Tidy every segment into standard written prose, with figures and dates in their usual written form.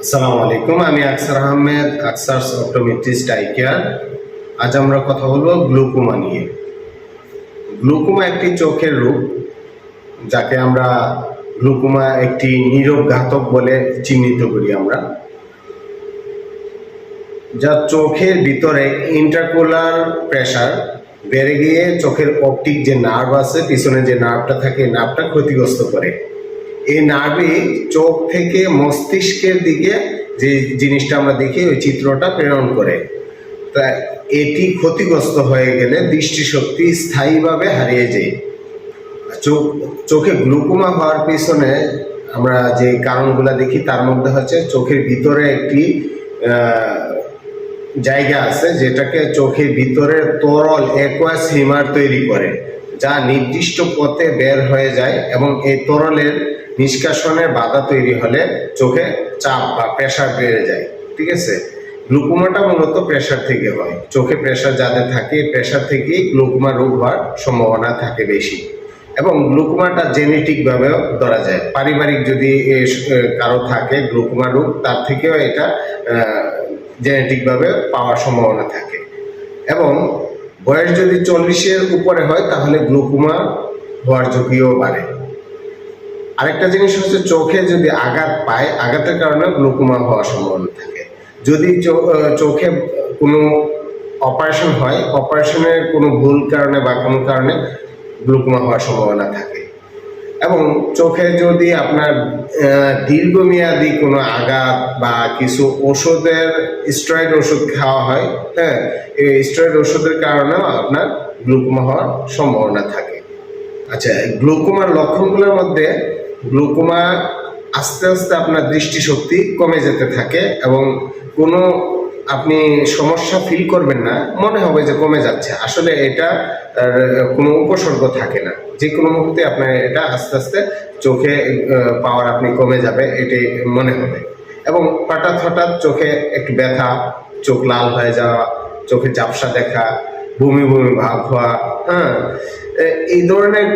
আসসালামু আলাইকুম, আমি আকসার আহমেদ, আকসারস অপটোমেট্রিস্ট আই কেয়ার। আজ আমরা কথা বলবো গ্লুকোমা নিয়ে। গ্লুকোমা একটি চোখের রোগ, যাকে আমরা গ্লুকোমা একটি নীরব ঘাতক বলে চিহ্নিত করি আমরা, যা চোখের ভিতরে ইন্ট্রাকুলার প্রেসার বেড়ে গিয়ে চোখের অপটিক যে নার্ভ আছে, পিছনে যে নার্ভটা থাকে, নার্ভটা ক্ষতিগ্রস্ত করে। এই নার্ভই চোখ থেকে মস্তিষ্কের দিকে যে জিনিসটা আমরা দেখি, ওই চিত্রটা প্রেরণ করে। তা এটি ক্ষতিগ্রস্ত হয়ে গেলে দৃষ্টিশক্তি স্থায়ীভাবে হারিয়ে যায়। চোখে গ্লুকোমা হওয়ার পিছনে আমরা যে কারণগুলো দেখি, তার মধ্যে হচ্ছে চোখের ভিতরে একটি জায়গা আছে, যেটাকে চোখের ভিতরে তরল অ্যাকুয়াস হিমার তৈরি করে, যা নির্দিষ্ট পথে বের হয়ে যায়, এবং এই তরলের নিষ্কাশনের বাধা তৈরি হলে চোখে চাপ বা প্রেসার বেড়ে যায়। ঠিক আছে, গ্লুকোমাটা মূলত প্রেসার থেকে হয়। চোখে প্রেসার যাদের থাকে, প্রেসার থেকেই গ্লুকোমা রোগ হওয়ার সম্ভাবনা থাকে বেশি। এবং গ্লুকোমাটা জেনেটিকভাবেও ধরা যায়। পারিবারিক যদি কারো থাকে গ্লুকোমা রোগ, তার থেকেও এটা জেনেটিকভাবে পাওয়ার সম্ভাবনা থাকে। এবং বয়স যদি 40-এর উপরে হয়, তাহলে গ্লুকোমা হওয়ার ঝুঁকিও বাড়ে। আরেকটা জিনিস হচ্ছে, চোখে যদি আঘাত পায়, আঘাতের কারণে গ্লুকোমা হওয়ার সম্ভাবনা থাকে। যদি চোখে কোনো অপারেশন হয়, অপারেশনের কোনো ভুল কারণে বা কোনো কারণে গ্লুকোমা হওয়ার সম্ভাবনা থাকে। এবং চোখে যদি আপনার দীর্ঘমেয়াদী কোনো আঘাত বা কিছু ওষুধের স্টেরয়েড ওষুধ খাওয়া হয়, হ্যাঁ, এই স্টেরয়েড ওষুধের কারণেও আপনার গ্লুকোমা হওয়ার সম্ভাবনা থাকে। আচ্ছা, গ্লুকোমার লক্ষণগুলোর মধ্যে গ্লুকোমা আস্তে আস্তে আপনার দৃষ্টিশক্তি কমে যেতে থাকে, এবং কোনো আপনি সমস্যা ফিল করবেন না, মনে হবে যে কমে যাচ্ছে, আসলে এটা কোনো উপসর্গ থাকে না। যে কোনো মুহূর্তে আপনার এটা আস্তে আস্তে চোখে পাওয়ার আপনি কমে যাবে, এটাই মনে হবে। এবং হঠাৎ হঠাৎ চোখে একটু ব্যথা, চোখ লাল হয়ে যাওয়া, চোখে ঝাপসা দেখা, বমি বমি ভাব হওয়া, হ্যাঁ, এই ধরনের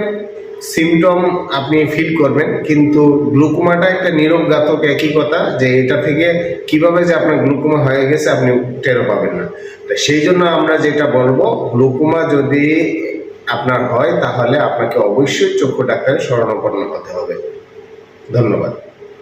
সিমটম আপনি ফিল করবেন। কিন্তু গ্লুকোমাটা একটা নীরব ঘাতক, একই কথা, যে এটা থেকে কিভাবে যে আপনার গ্লুকোমা হয়ে গেছে আপনি টেরও পাবেন না। তো সেই জন্য আমরা যেটা বলবো, গ্লুকোমা যদি আপনার হয়, তাহলে আপনাকে অবশ্যই চক্ষু ডাক্তারের শরণাপন্ন হতে হবে। ধন্যবাদ।